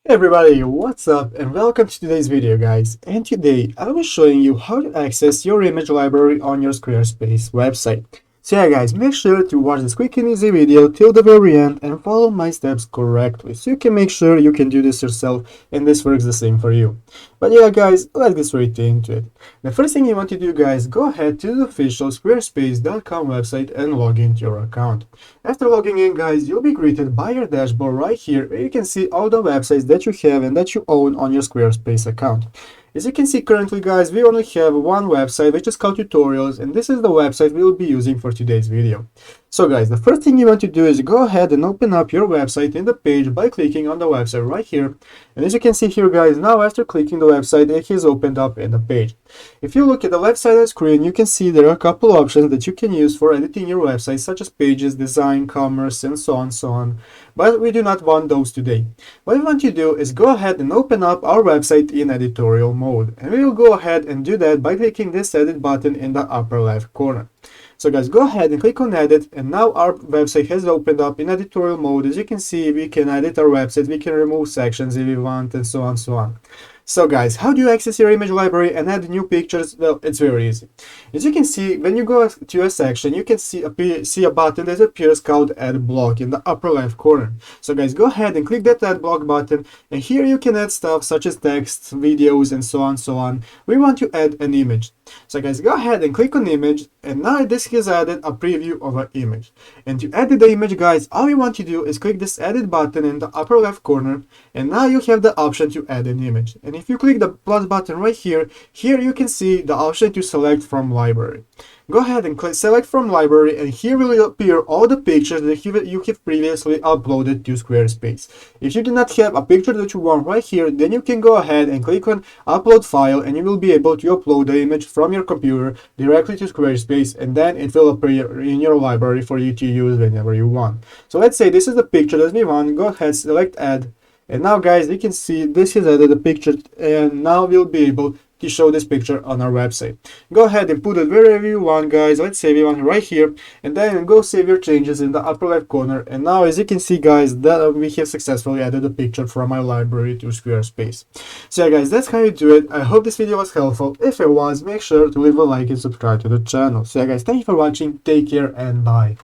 Hey everybody, what's up and welcome to today's video guys. And today I'll be showing you how to access your image library on your Squarespace website. So yeah guys, make sure to watch this quick and easy video till the very end and follow my steps correctly so you can make sure you can do this yourself and this works the same for you. But yeah guys, let's get straight into it. The first thing you want to do guys, go ahead to the official squarespace.com website and log into your account. After logging in guys, you'll be greeted by your dashboard right here where you can see all the websites that you have and that you own on your Squarespace account. As you can see currently guys, we only have one website which is called tutorials, and this is the website we will be using for today's video. So guys, the first thing you want to do is go ahead and open up your website in the page by clicking on the website right here. And as you can see here guys, now after clicking the website, it is opened up in the page. If you look at the left side of the screen, you can see there are a couple options that you can use for editing your website, such as pages, design, commerce, and so on. But we do not want those today. What we want to do is go ahead and open up our website in editorial mode. And we will go ahead and do that by clicking this edit button in the upper left corner. So guys, go ahead and click on edit, and now our website has opened up in editorial mode. As you can see, we can edit our website, we can remove sections if we want, and so on. So guys, how do you access your image library and add new pictures? Well, it's very easy. As you can see, when you go to a section, you can see a button that appears called Add Block in the upper left corner. So guys, go ahead and click that Add Block button, and here you can add stuff such as text, videos, and so on. We want to add an image. So guys, go ahead and click on image, and now this has added a preview of an image. And to edit the image guys, all you want to do is click this edit button in the upper left corner, and now you have the option to add an image. And if you click the plus button right here, you can see the option to select from library. Go ahead and click select from library, and here will appear all the pictures that you have previously uploaded to Squarespace. If you do not have a picture that you want right here, then you can go ahead and click on upload file, and you will be able to upload the image from your computer directly to Squarespace, and then it will appear in your library for you to use whenever you want. So let's say this is the picture that we want. Go ahead, select add, and now guys, you can see this is added a picture, and now we'll be able to show this picture on our website. Go ahead and put it wherever you want guys. Let's say we want it right here, and then go save your changes in the upper left corner. And now as you can see guys, that we have successfully added a picture from my library to Squarespace. So yeah guys, that's how you do it. I hope this video was helpful. If it was, make sure to leave a like and subscribe to the channel. So yeah guys, thank you for watching, take care, and bye.